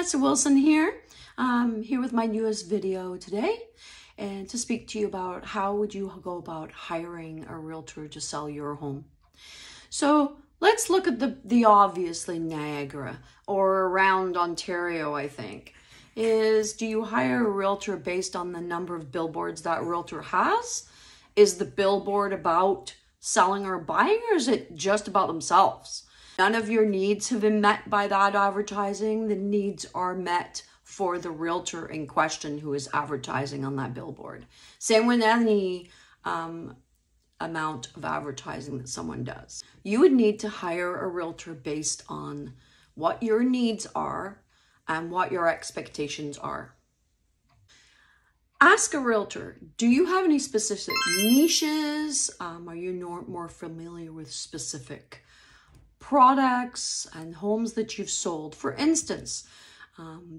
Vanessa Wilson here. Here with my newest video today, and to speak to you about how would you go about hiring a realtor to sell your home. So let's look at the obviously Niagara or around Ontario. I think is, do you hire a realtor based on the number of billboards that realtor has? Is the billboard about selling or buying, or is it just about themselves? None of your needs have been met by that advertising. The needs are met for the realtor in question who is advertising on that billboard. Same with any amount of advertising that someone does. You would need to hire a realtor based on what your needs are and what your expectations are. Ask a realtor, do you have any specific niches? Are you more familiar with specific products and homes that you've sold? For instance,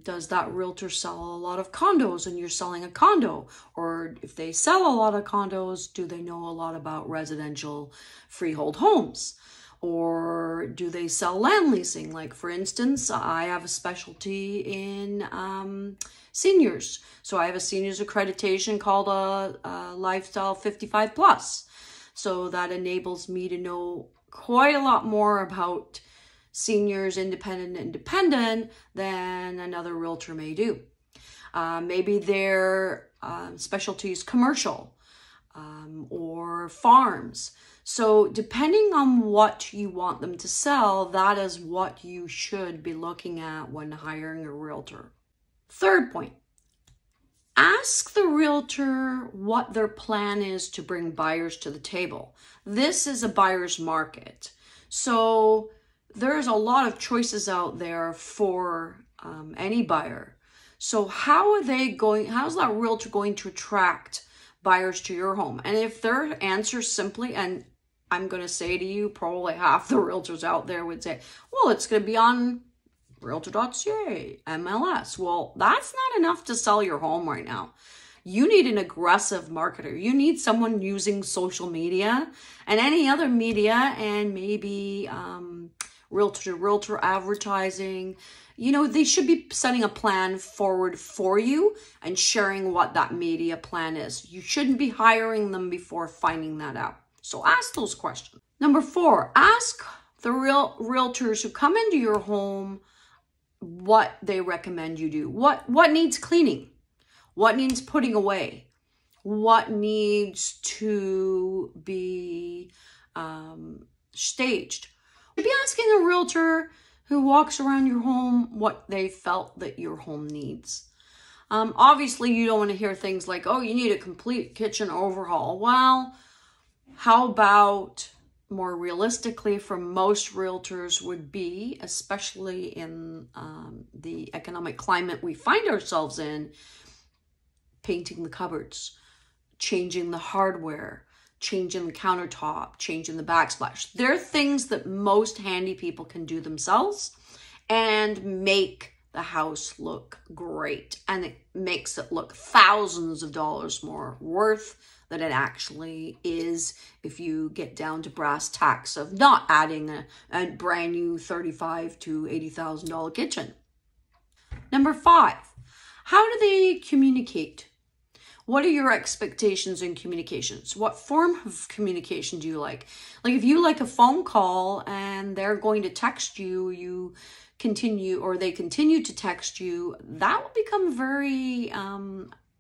does that realtor sell a lot of condos and you're selling a condo? Or if they sell a lot of condos, do they know a lot about residential freehold homes? Or do they sell land leasing? Like, for instance, I have a specialty in seniors. So I have a seniors accreditation called a Lifestyle 55 Plus. So that enables me to know quite a lot more about seniors, independent than another realtor may do. Maybe their specialty is commercial or farms. So depending on what you want them to sell, that is what you should be looking at when hiring a realtor. Third point, ask the realtor what their plan is to bring buyers to the table. This is a buyer's market. So there's a lot of choices out there for any buyer. So how's that realtor going to attract buyers to your home? And if their answer simply, and I'm going to say to you, probably half the realtors out there would say, well, it's going to be on realtor.ca, MLS. Well, that's not enough to sell your home right now. You need an aggressive marketer. You need someone using social media and any other media, and maybe realtor advertising. You know, they should be setting a plan forward for you and sharing what that media plan is. You shouldn't be hiring them before finding that out. So ask those questions. Number 4, ask the realtors who come into your home what they recommend you do. What needs cleaning? What needs putting away? What needs to be staged? Be asking a realtor who walks around your home what they felt that your home needs. Obviously, you don't want to hear things like, oh, you need a complete kitchen overhaul. Well, how about more realistically for most realtors would be, especially in the economic climate we find ourselves in, painting the cupboards, changing the hardware, changing the countertop, changing the backsplash. They're things that most handy people can do themselves and make the house look great. And it makes it look thousands of dollars more worth than it actually is if you get down to brass tacks of not adding a brand new $35,000 to $80,000 kitchen. Number 5, how do they communicate? What are your expectations in communications? What form of communication do you like? Like, if you like a phone call and they're going to text you, they continue to text you, that will become very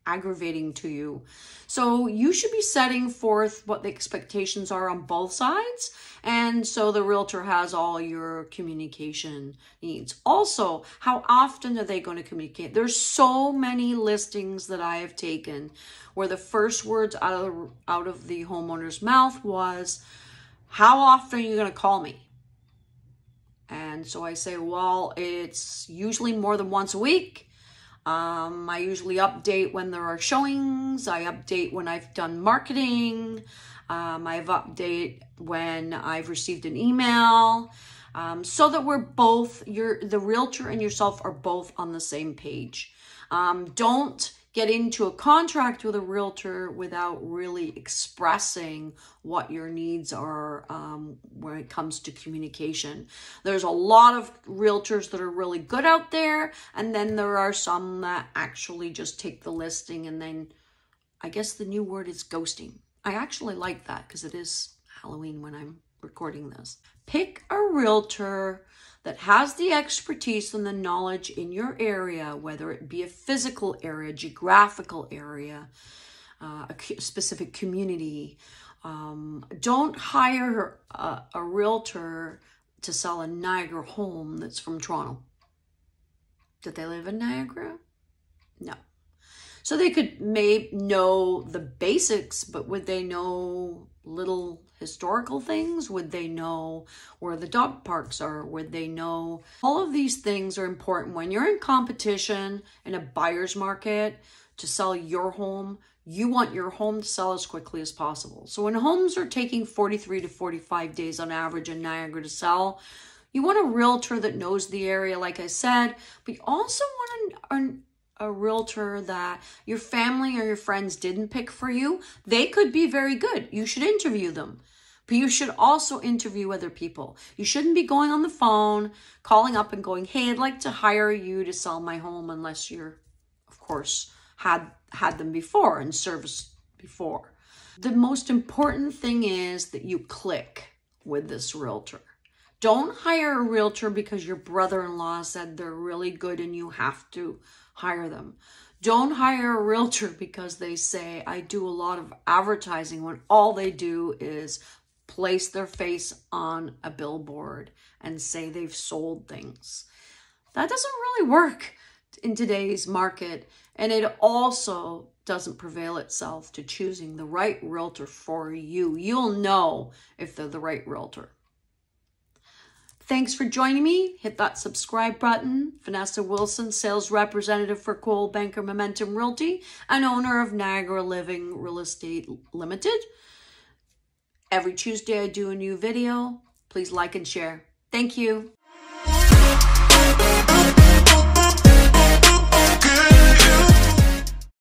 aggravating to you. So you should be setting forth what the expectations are on both sides, and so the realtor has all your communication needs. Also, how often are they going to communicate? There's so many listings that I have taken where the first words out of the homeowner's mouth was, how often are you going to call me? And so I say, well, it's usually more than once a week. I usually update when there are showings. I update when I've done marketing. I've update when I've received an email, so that we're both, the realtor and yourself are both on the same page. Don't get into a contract with a realtor without really expressing what your needs are when it comes to communication. There's a lot of realtors that are really good out there, and then there are some that actually just take the listing and then, I guess the new word is ghosting. I actually like that because it is Halloween when I'm recording this. Pick a realtor that has the expertise and the knowledge in your area, whether it be a physical area, geographical area, a specific community. Don't hire a realtor to sell a Niagara home that's from Toronto. Did they live in Niagara? No. So they could know the basics, but would they know little historical things? Would they know where the dog parks are? Would they know? All of these things are important when you're in competition in a buyer's market to sell your home. You want your home to sell as quickly as possible. So when homes are taking 43 to 45 days on average in Niagara to sell, you want a realtor that knows the area, like I said, but you also want a realtor that your family or your friends didn't pick for you. They could be very good. You should interview them. But you should also interview other people. You shouldn't be going on the phone, calling up and going, hey, I'd like to hire you to sell my home, unless you're, of course, had them before and serviced before. The most important thing is that you click with this realtor. Don't hire a realtor because your brother-in-law said they're really good and you have to hire them. Don't hire a realtor because they say, I do a lot of advertising, when all they do is place their face on a billboard and say they've sold things. That doesn't really work in today's market. And it also doesn't prevail itself to choosing the right realtor for you. You'll know if they're the right realtor. Thanks for joining me. Hit that subscribe button. Vanessa Wilson, sales representative for Coldwell Banker Momentum Realty and owner of Niagara Living Real Estate Limited. Every Tuesday I do a new video. Please like and share. Thank you.